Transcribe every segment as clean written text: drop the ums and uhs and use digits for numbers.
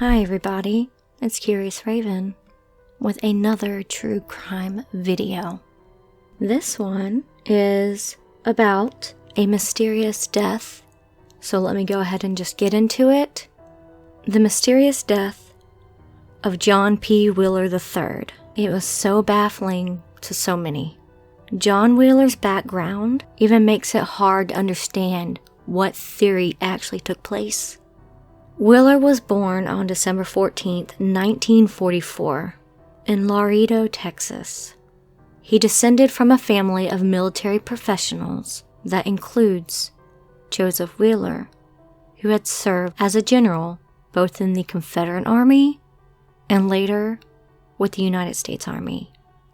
Hi everybody, it's Curious Raven with another true crime video. This one is about a mysterious death, so let me go ahead and just get into it. The mysterious death of John P. Wheeler III. It was so baffling to so many. John Wheeler's background even makes it hard to understand what theory actually took place. Wheeler was born on December 14, 1944, in Laredo, Texas. He descended from a family of military professionals that includes Joseph Wheeler, who had served as a general both in the Confederate Army and later with the United States Army.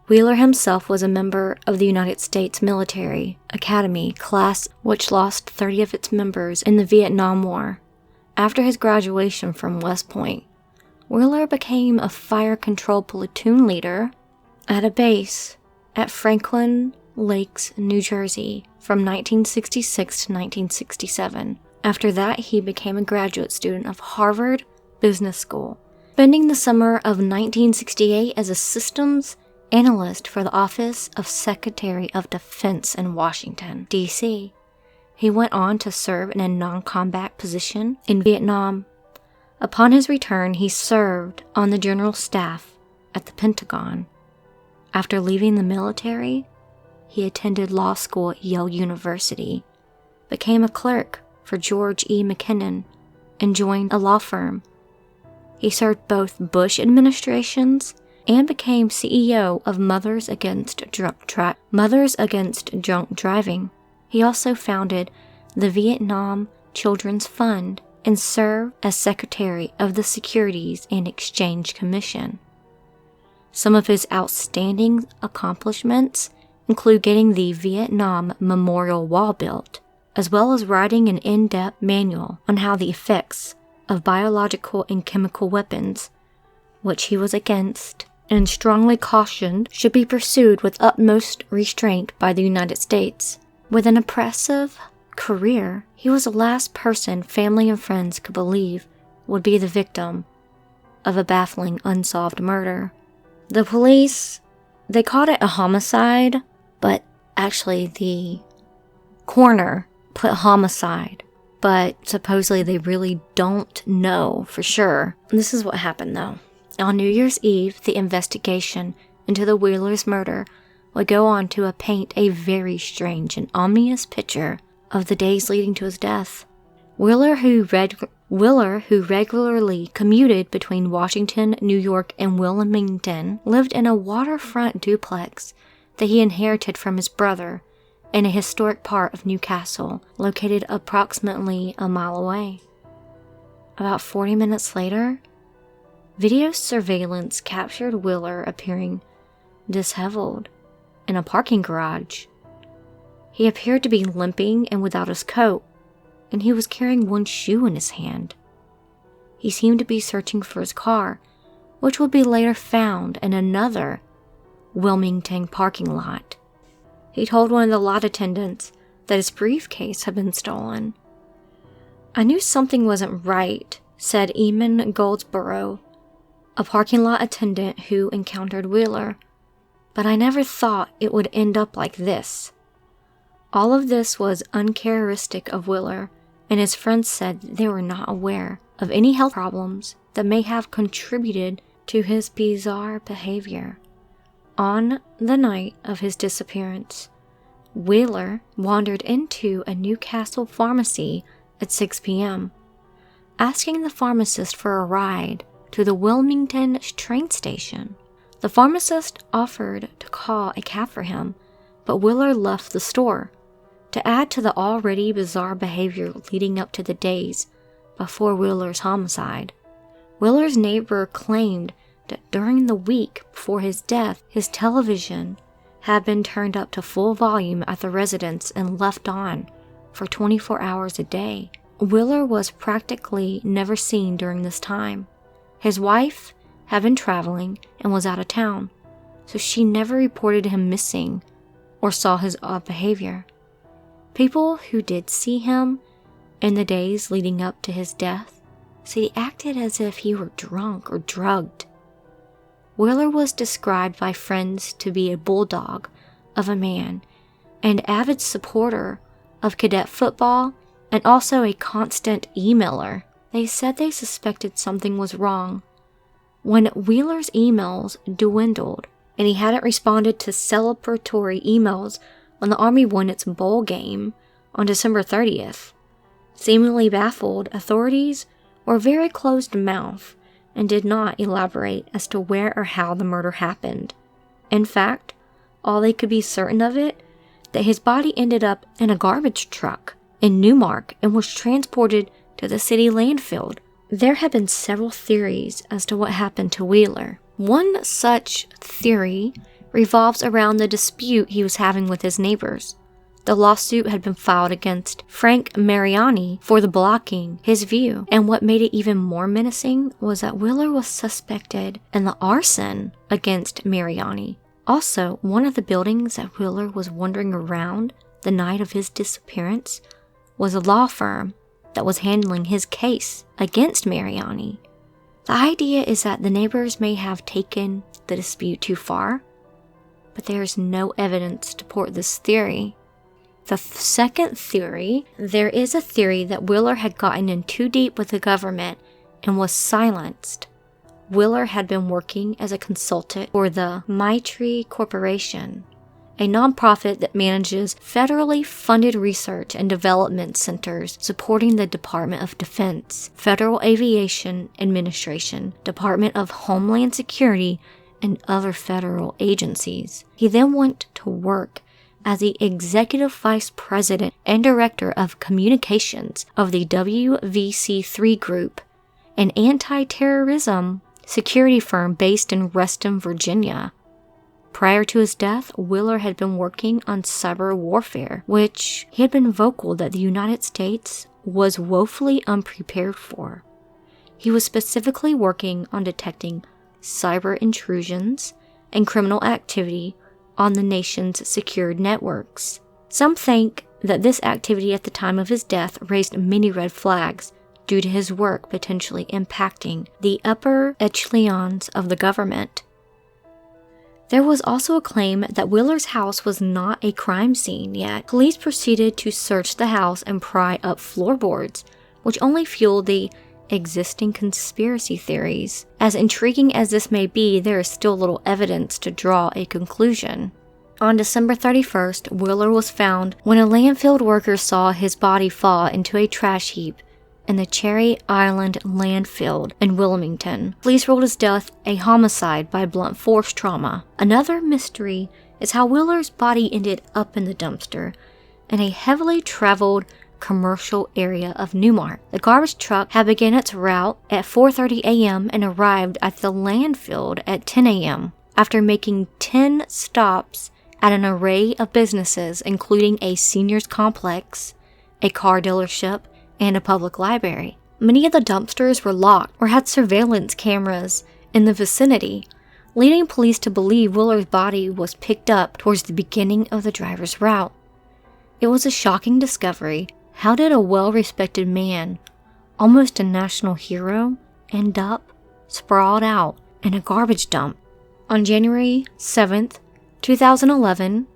Wheeler himself was a member of the United States Military Academy class, which lost 30 of its members in the Vietnam War. After his graduation from West Point, Wheeler became a fire control platoon leader at a base at Franklin Lakes, New Jersey from 1966 to 1967. After that, he became a graduate student of Harvard Business School, spending the summer of 1968 as a systems analyst for the Office of Secretary of Defense in Washington, D.C. He went on to serve in a non-combat position in Vietnam. Upon his return, he served on the general staff at the Pentagon. After leaving the military, he attended law school at Yale University, became a clerk for George E. McKinnon, and joined a law firm. He served both Bush administrations and became CEO of Mothers Against Drunk Driving. He also founded the Vietnam Children's Fund and served as Secretary of the Securities and Exchange Commission. Some of his outstanding accomplishments include getting the Vietnam Memorial Wall built, as well as writing an in-depth manual on how the effects of biological and chemical weapons, which he was against and strongly cautioned should be pursued with utmost restraint by the United States. With an impressive career, he was the last person family and friends could believe would be the victim of a baffling unsolved murder. The police, they called it a homicide, but actually the coroner put homicide, but supposedly they really don't know for sure. This is what happened though. On New Year's Eve, the investigation into the Wheelers' murder would go on to paint a very strange and ominous picture of the days leading to his death. Wheeler, who regularly commuted between Washington, New York, and Wilmington, lived in a waterfront duplex that he inherited from his brother in a historic part of Newcastle, located approximately a mile away. About 40 minutes later, video surveillance captured Wheeler appearing disheveled in a parking garage. He appeared to be limping and without his coat, and he was carrying one shoe in his hand. He seemed to be searching for his car, which would be later found in another Wilmington parking lot. He told one of the lot attendants that his briefcase had been stolen. "I knew something wasn't right," said Eamon Goldsboro, a parking lot attendant who encountered Wheeler, "but I never thought it would end up like this." All of this was uncharacteristic of Wheeler, and his friends said they were not aware of any health problems that may have contributed to his bizarre behavior. On the night of his disappearance, Wheeler wandered into a Newcastle pharmacy at 6 p.m., asking the pharmacist for a ride to the Wilmington train station. The pharmacist offered to call a cab for him, but Wheeler left the store. To add to the already bizarre behavior leading up to the days before Wheeler's homicide, Wheeler's neighbor claimed that during the week before his death, his television had been turned up to full volume at the residence and left on for 24 hours a day. Wheeler was practically never seen during this time. His wife had been traveling and was out of town, so she never reported him missing or saw his odd behavior. People who did see him in the days leading up to his death said he acted as if he were drunk or drugged. Wheeler was described by friends to be a bulldog of a man, an avid supporter of cadet football, and also a constant emailer. They said they suspected something was wrong when Wheeler's emails dwindled and he hadn't responded to celebratory emails when the Army won its bowl game on December 30th. Seemingly baffled, authorities were very closed-mouthed and did not elaborate as to where or how the murder happened. In fact, all they could be certain of it, that his body ended up in a garbage truck in Newmark and was transported to the city landfill. There have been several theories as to what happened to Wheeler. One such theory revolves around the dispute he was having with his neighbors. The lawsuit had been filed against Frank Mariani for blocking his view, and what made it even more menacing was that Wheeler was suspected in the arson against Mariani. Also, one of the buildings that Wheeler was wandering around the night of his disappearance was a law firm that was handling his case against Mariani. The idea is that the neighbors may have taken the dispute too far, but there is no evidence to support this theory. The second theory, there is a theory that Wheeler had gotten in too deep with the government and was silenced. Wheeler had been working as a consultant for the Maitri Corporation, a nonprofit that manages federally funded research and development centers supporting the Department of Defense, Federal Aviation Administration, Department of Homeland Security, and other federal agencies. He then went to work as the Executive Vice President and Director of Communications of the WVC3 Group, an anti-terrorism security firm based in Reston, Virginia. Prior to his death, Wheeler had been working on cyber warfare, which he had been vocal that the United States was woefully unprepared for. He was specifically working on detecting cyber intrusions and criminal activity on the nation's secured networks. Some think that this activity at the time of his death raised many red flags due to his work potentially impacting the upper echelons of the government. There was also a claim that Wheeler's house was not a crime scene yet. Police proceeded to search the house and pry up floorboards, which only fueled the existing conspiracy theories. As intriguing as this may be, there is still little evidence to draw a conclusion. On December 31st, Wheeler was found when a landfill worker saw his body fall into a trash heap in the Cherry Island landfill in Wilmington. Police ruled his death a homicide by blunt force trauma. Another mystery is how Wheeler's body ended up in the dumpster in a heavily traveled commercial area of Newmark. The garbage truck had begun its route at 4:30 a.m. and arrived at the landfill at 10 a.m. after making 10 stops at an array of businesses, including a seniors complex, a car dealership, and a public library. Many of the dumpsters were locked or had surveillance cameras in the vicinity, leading police to believe Wheeler's body was picked up towards the beginning of the driver's route. It was a shocking discovery. How did a well-respected man, almost a national hero, end up sprawled out in a garbage dump? On January 7th, 2011,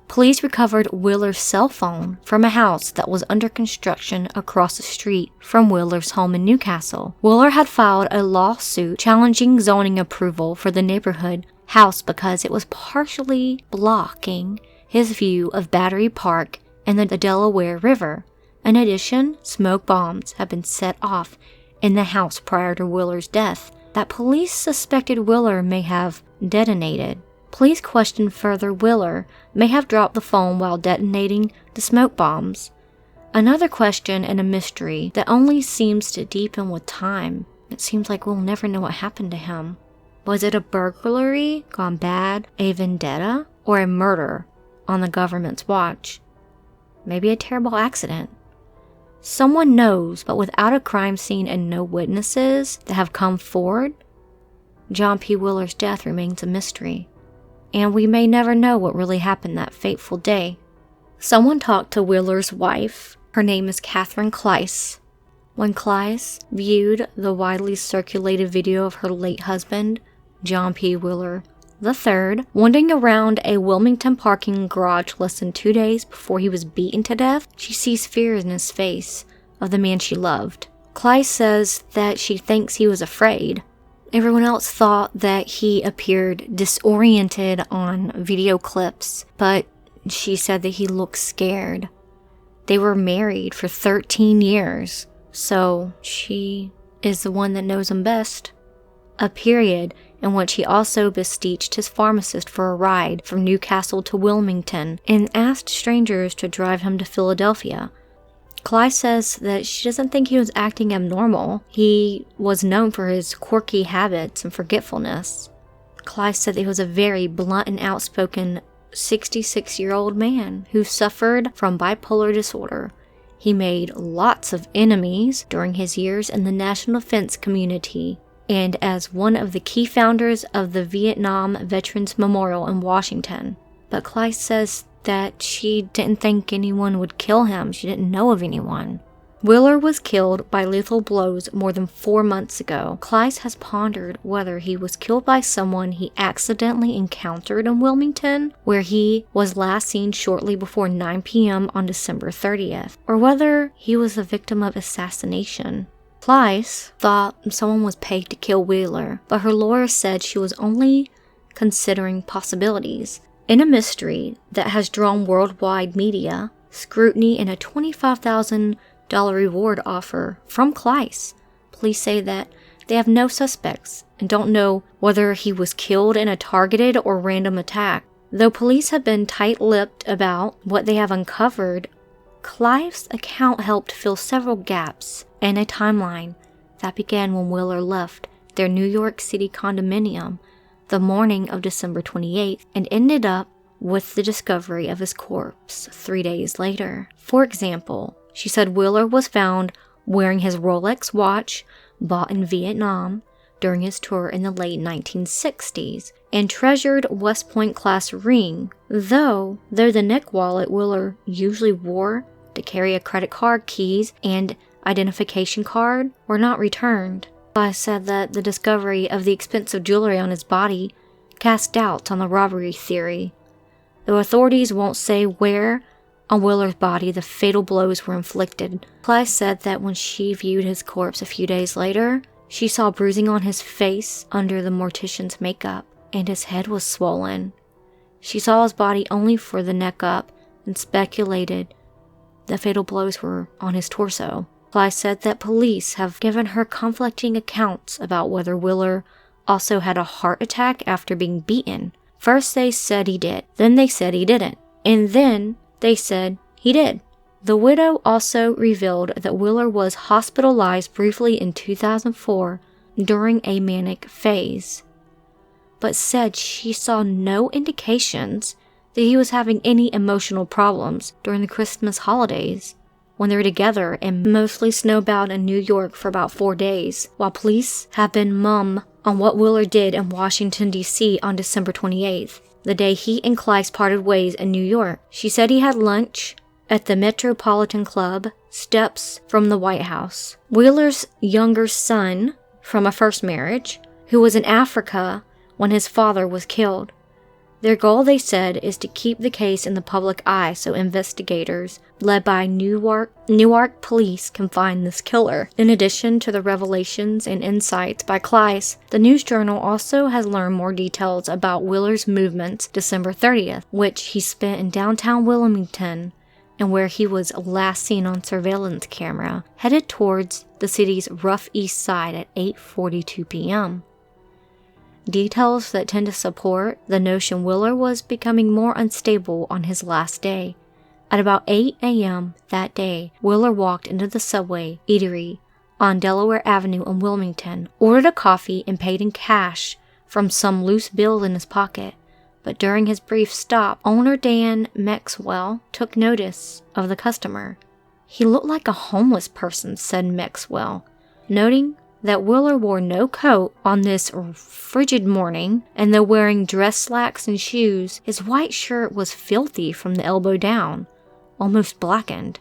police recovered Wheeler's cell phone from a house that was under construction across the street from Wheeler's home in Newcastle. Wheeler had filed a lawsuit challenging zoning approval for the neighborhood house because it was partially blocking his view of Battery Park and the Delaware River. In addition, smoke bombs had been set off in the house prior to Wheeler's death that police suspected Wheeler may have detonated. Police questioned further Wheeler may have dropped the phone while detonating the smoke bombs. Another question and a mystery that only seems to deepen with time. It seems like we'll never know what happened to him. Was it a burglary gone bad, a vendetta, or a murder on the government's watch? Maybe a terrible accident. Someone knows, but without a crime scene and no witnesses that have come forward, John P. Wheeler's death remains a mystery. And we may never know what really happened that fateful day. Someone talked to Wheeler's wife. Her name is Catherine Kleiss. When Clyce viewed the widely circulated video of her late husband, John P. Wheeler III, wandering around a Wilmington parking garage less than 2 days before he was beaten to death, she sees fear in his face of the man she loved. Clyce says that she thinks he was afraid. Everyone else thought that he appeared disoriented on video clips, but she said that he looked scared. They were married for 13 years, so she is the one that knows him best. A period in which he also beseeched his pharmacist for a ride from Newcastle to Wilmington and asked strangers to drive him to Philadelphia. Clyce says that she doesn't think he was acting abnormal. He was known for his quirky habits and forgetfulness. Clyce said that he was a very blunt and outspoken 66-year-old man who suffered from bipolar disorder. He made lots of enemies during his years in the national defense community and as one of the key founders of the Vietnam Veterans Memorial in Washington. But Clyce says that she didn't think anyone would kill him. She didn't know of anyone. Wheeler was killed by lethal blows more than 4 months ago. Clyce has pondered whether he was killed by someone he accidentally encountered in Wilmington, where he was last seen shortly before 9 p.m. on December 30th, or whether he was the victim of assassination. Clyce thought someone was paid to kill Wheeler, but her lawyer said she was only considering possibilities. In a mystery that has drawn worldwide media scrutiny and a $25,000 reward offer from Clyce, police say that they have no suspects and don't know whether he was killed in a targeted or random attack. Though police have been tight-lipped about what they have uncovered, Clyce's account helped fill several gaps in a timeline that began when Wheeler left their New York City condominium the morning of December 28th and ended up with the discovery of his corpse 3 days later. For example, she said Wheeler was found wearing his Rolex watch bought in Vietnam during his tour in the late 1960s and treasured West Point class ring, though the neck wallet Wheeler usually wore to carry a credit card, keys, and identification card were not returned. I said that the discovery of the expensive jewelry on his body cast doubt on the robbery theory. Though authorities won't say where on Wheeler's body the fatal blows were inflicted, Clyce said that when she viewed his corpse a few days later, she saw bruising on his face under the mortician's makeup, and his head was swollen. She saw his body only for the neck up and speculated the fatal blows were on his torso. Clyce said that police have given her conflicting accounts about whether Wheeler also had a heart attack after being beaten. First they said he did, then they said he didn't, and then they said he did. The widow also revealed that Wheeler was hospitalized briefly in 2004 during a manic phase, but said she saw no indications that he was having any emotional problems during the Christmas holidays, when they were together and mostly snowbound in New York for about 4 days, while police have been mum on what Wheeler did in Washington, D.C. on December 28th, the day he and Clyce parted ways in New York. She said he had lunch at the Metropolitan Club, steps from the White House. Wheeler's younger son from a first marriage, who was in Africa when his father was killed. Their goal, they said, is to keep the case in the public eye so investigators, led by Newark police, can find this killer. In addition to the revelations and insights by Clyce, the News Journal also has learned more details about Wheeler's movements December 30th, which he spent in downtown Wilmington and where he was last seen on surveillance camera, headed towards the city's rough east side at 8:42 p.m. Details that tend to support the notion Wheeler was becoming more unstable on his last day. At about 8 a.m. that day, Wheeler walked into the Subway eatery on Delaware Avenue in Wilmington, ordered a coffee, and paid in cash from some loose bill in his pocket. But during his brief stop, owner Dan Maxwell took notice of the customer. "He looked like a homeless person," said Maxwell, noting that Wheeler wore no coat on this frigid morning, and though wearing dress slacks and shoes, his white shirt was filthy from the elbow down, almost blackened.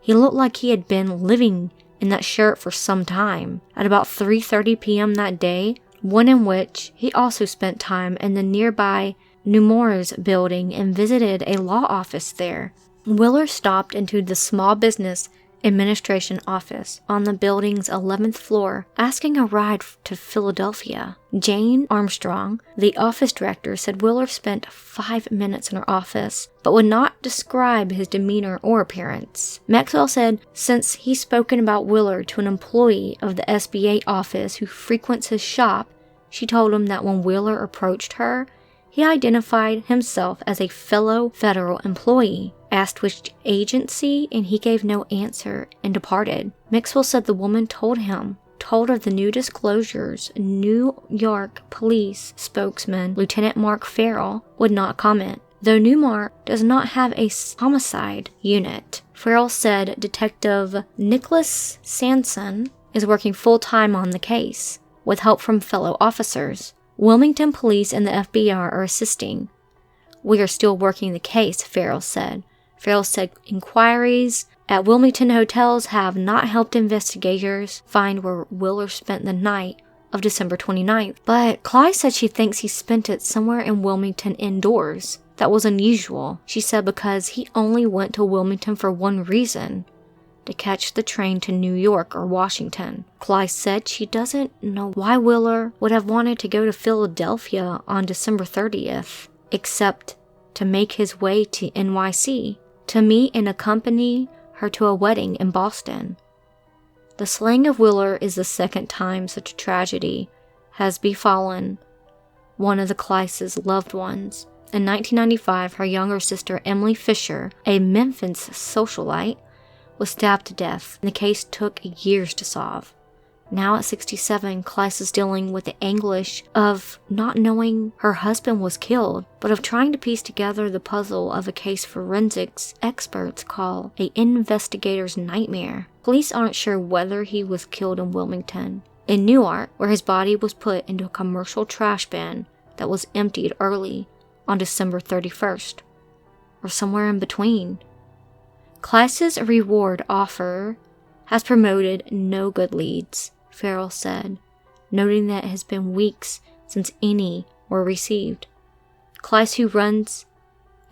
He looked like he had been living in that shirt for some time. At about 3:30 p.m. that day, one in which he also spent time in the nearby Nemours building and visited a law office there. Willer stopped into the Small Business Administration office on the building's 11th floor, asking a ride to Philadelphia. Jane Armstrong, the office director, said Willer spent 5 minutes in her office, but would not describe his demeanor or appearance. Maxwell said since he's spoken about Willer to an employee of the SBA office who frequents his shop, she told him that when Willer approached her, he identified himself as a fellow federal employee. Asked which agency, and he gave no answer and departed. Maxwell said the woman told of the new disclosures. New York police spokesman Lieutenant Mark Farrell would not comment, though Newmark does not have a homicide unit. Farrell said Detective Nicholas Sanson is working full-time on the case, with help from fellow officers. Wilmington police and the FBI are assisting. We are still working the case, Farrell said. Farrell said inquiries at Wilmington hotels have not helped investigators find where Willer spent the night of December 29th, but Clyde said she thinks he spent it somewhere in Wilmington indoors. That was unusual, she said, because he only went to Wilmington for one reason: to catch the train to New York or Washington. Clyde said she doesn't know why Willer would have wanted to go to Philadelphia on December 30th, except to make his way to NYC, to meet and accompany her to a wedding in Boston. The slaying of Willer is the second time such a tragedy has befallen one of the Clyce's loved ones. In 1995, her younger sister Emily Fisher, a Memphis socialite, was stabbed to death, and the case took years to solve. Now at 67, Clyce is dealing with the anguish of not knowing her husband was killed, but of trying to piece together the puzzle of a case forensics experts call an investigator's nightmare. Police aren't sure whether he was killed in Wilmington, in Newark, where his body was put into a commercial trash bin that was emptied early on December 31st, or somewhere in between. Clyce's reward offer has promoted no good leads, Farrell said, noting that it has been weeks since any were received. Clyce, who runs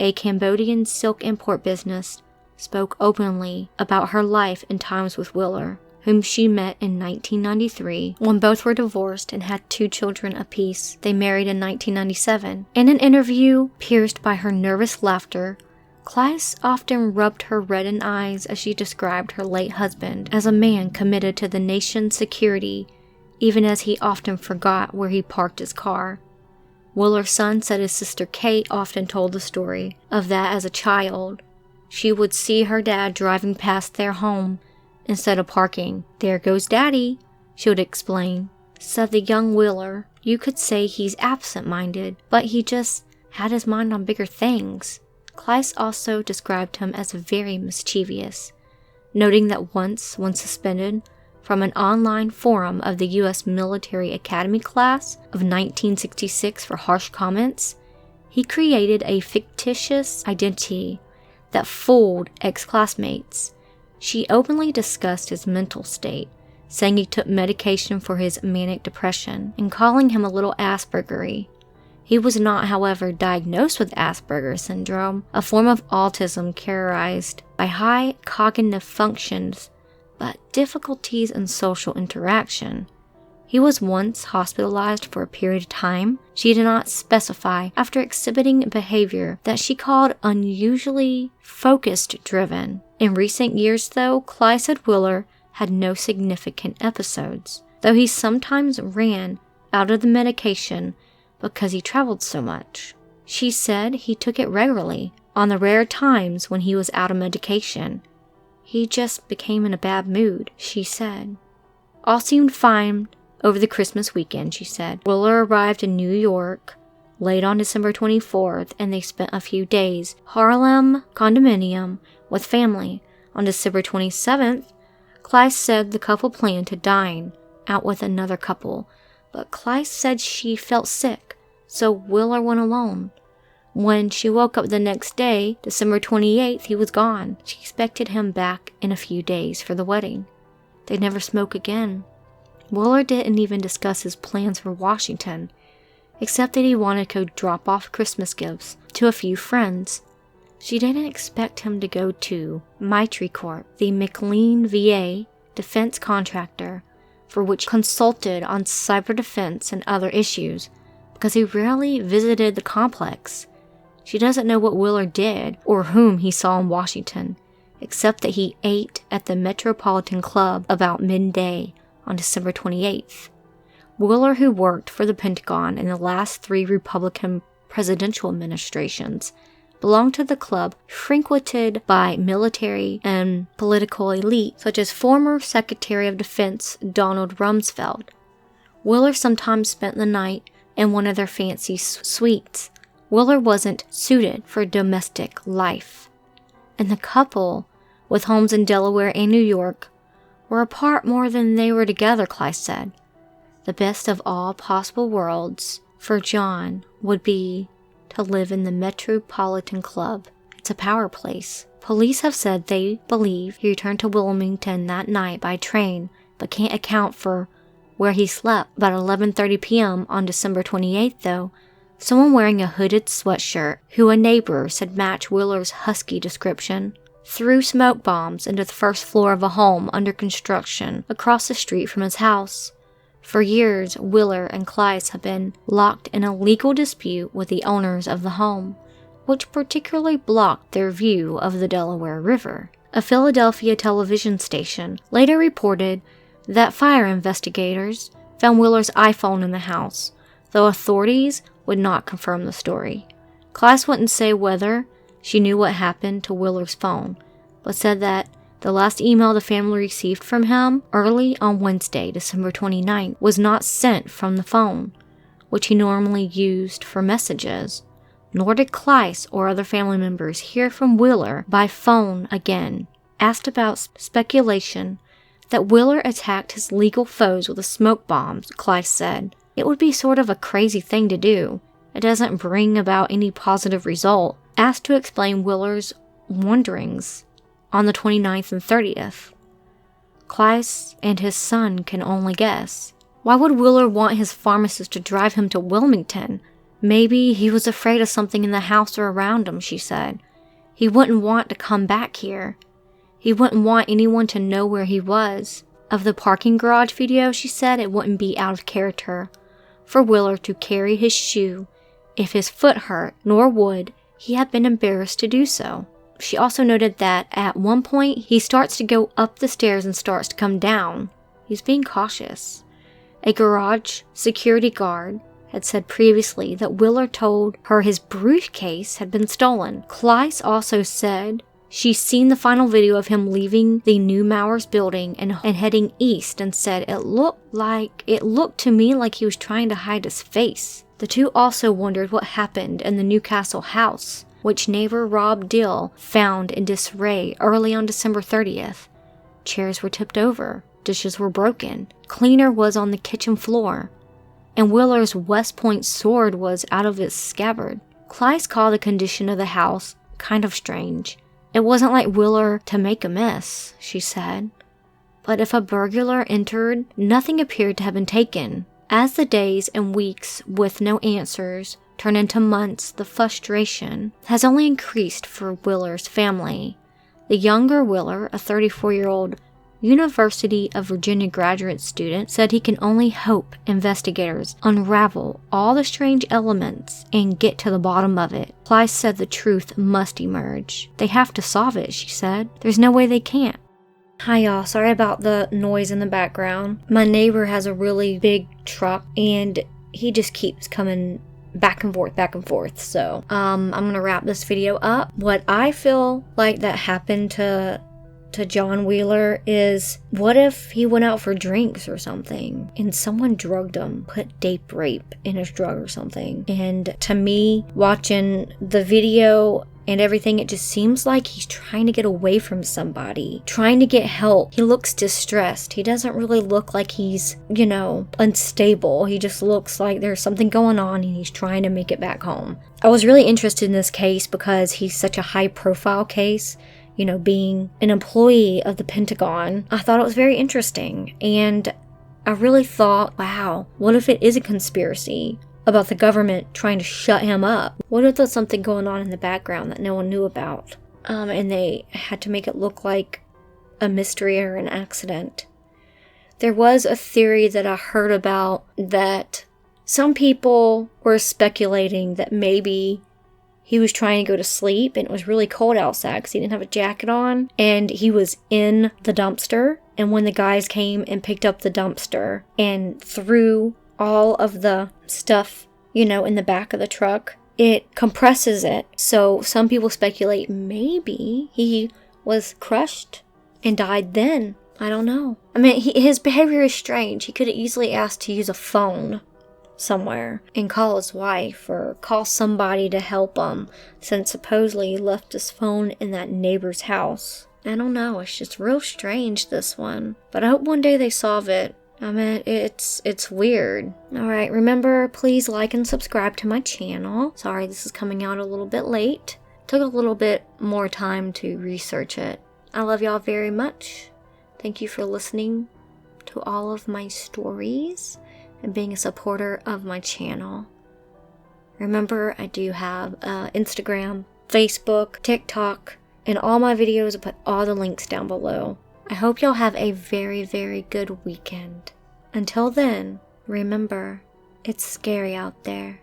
a Cambodian silk import business, spoke openly about her life and times with Willer, whom she met in 1993 when both were divorced and had 2 children apiece. They married in 1997. In an interview pierced by her nervous laughter, Clyce often rubbed her reddened eyes as she described her late husband as a man committed to the nation's security, even as he often forgot where he parked his car. Willer's son said his sister Kate often told the story of that as a child. She would see her dad driving past their home instead of parking. "There goes Daddy," she would explain. Said the young Willer, "You could say he's absent-minded, but he just had his mind on bigger things." Clyce also described him as very mischievous, noting that once, when suspended from an online forum of the U.S. Military Academy class of 1966 for harsh comments, he created a fictitious identity that fooled ex-classmates. She openly discussed his mental state, saying he took medication for his manic depression and calling him a little Asperger-y. He was not, however, diagnosed with Asperger's syndrome, a form of autism characterized by high cognitive functions but difficulties in social interaction. He was once hospitalized for a period of time, she did not specify, after exhibiting behavior that she called unusually focused-driven. In recent years, though, Clyce said Willer had no significant episodes, though he sometimes ran out of the medication because he traveled so much. She said he took it regularly, on the rare times when he was out of medication. He just became in a bad mood, she said. All seemed fine over the Christmas weekend, she said. Willer arrived in New York late on December 24th, and they spent a few days Harlem condominium with family. On December 27th, Clyce said the couple planned to dine out with another couple, but Clyce said she felt sick, so Willer went alone. When she woke up the next day, December 28th, he was gone. She expected him back in a few days for the wedding. they'd never smoke again. Wheeler didn't even discuss his plans for Washington, except that he wanted to drop off Christmas gifts to a few friends. She didn't expect him to go to Mitre Corp, the McLean VA defense contractor, for which consulted on cyber defense and other issues, because he rarely visited the complex. She doesn't know what Wheeler did or whom he saw in Washington, except that he ate at the Metropolitan Club about midday on December 28th. Wheeler, who worked for the Pentagon in the last 3 Republican presidential administrations, belonged to the club frequented by military and political elite such as former Secretary of Defense Donald Rumsfeld. Wheeler sometimes spent the night in one of their fancy suites. Wheeler wasn't suited for domestic life, and the couple, with homes in Delaware and New York, were apart more than they were together, Kleiss said. The best of all possible worlds for John would be to live in the Metropolitan Club. It's a power place. Police have said they believe he returned to Wilmington that night by train, but can't account for where he slept. About 11:30 p.m. on December 28th, though, someone wearing a hooded sweatshirt, who a neighbor said matched Wheeler's husky description, threw smoke bombs into the first floor of a home under construction across the street from his house. For years, Wheeler and Kleiss have been locked in a legal dispute with the owners of the home, which particularly blocked their view of the Delaware River. A Philadelphia television station later reported that fire investigators found Wheeler's iPhone in the house, though authorities would not confirm the story. Kleiss wouldn't say whether she knew what happened to Wheeler's phone, but said that the last email the family received from him early on Wednesday, December 29th, was not sent from the phone, which he normally used for messages. Nor did Kleiss or other family members hear from Wheeler by phone again. Asked about speculation that Wheeler attacked his legal foes with a smoke bomb, Kleiss said, "It would be sort of a crazy thing to do. It doesn't bring about any positive result." Asked to explain Wheeler's wanderings on the 29th and 30th, Kleiss and his son can only guess. Why would Wheeler want his pharmacist to drive him to Wilmington? Maybe he was afraid of something in the house or around him, she said. He wouldn't want to come back here. He wouldn't want anyone to know where he was. Of the parking garage video, she said it wouldn't be out of character for Wheeler to carry his shoe if his foot hurt, nor would he have been embarrassed to do so. She also noted that at one point he starts to go up the stairs and starts to come down. He's being cautious. A garage security guard had said previously that Wheeler told her his briefcase had been stolen. Kleiss also said she's seen the final video of him leaving the New Mowers building and heading east, and said it looked to me like he was trying to hide his face. The two also wondered what happened in the Newcastle house, which neighbor Rob Dill found in disarray early on December 30th. Chairs were tipped over, dishes were broken, cleaner was on the kitchen floor, and Wheeler's West Point sword was out of its scabbard. Kleiss called the condition of the house kind of strange. It wasn't like Wheeler to make a mess, she said. But if a burglar entered, nothing appeared to have been taken. As the days and weeks with no answers turn into months, the frustration has only increased for Wheeler's family. The younger Wheeler, a 34-year-old University of Virginia graduate student, said he can only hope investigators unravel all the strange elements and get to the bottom of it. Kleiss said the truth must emerge. They have to solve it, she said. There's no way they can't. Hi y'all, sorry about the noise in the background. My neighbor has a really big truck and he just keeps coming back and forth. So, I'm gonna wrap this video up. What I feel like that happened to John Wheeler is, what if he went out for drinks or something and someone drugged him, put date rape in his drug or something? And to me, watching the video and everything, it just seems like he's trying to get away from somebody, trying to get help. He looks distressed. He doesn't really look like he's, unstable. He just looks like there's something going on and he's trying to make it back home. I was really interested in this case because he's such a high profile case. being an employee of the Pentagon, I thought it was very interesting. And I really thought, wow, what if it is a conspiracy about the government trying to shut him up? What if there's something going on in the background that no one knew about? And they had to make it look like a mystery or an accident. There was a theory that I heard about that some people were speculating that maybe he was trying to go to sleep and it was really cold outside because he didn't have a jacket on, and he was in the dumpster. And when the guys came and picked up the dumpster and threw all of the stuff, in the back of the truck, it compresses it. So some people speculate maybe he was crushed and died then. I don't know. I mean, his behavior is strange. He could have easily asked to use a phone somewhere and call his wife or call somebody to help him, since supposedly he left his phone in that neighbor's house. I don't know. It's just real strange, this one. But I hope one day they solve it. I mean, it's weird. Alright, remember, please like and subscribe to my channel. Sorry, this is coming out a little bit late. Took a little bit more time to research it. I love y'all very much. Thank you for listening to all of my stories and being a supporter of my channel. Remember, I do have Instagram, Facebook, TikTok, and all my videos. I put all the links down below. I hope y'all have a very, very good weekend. Until then, remember, it's scary out there.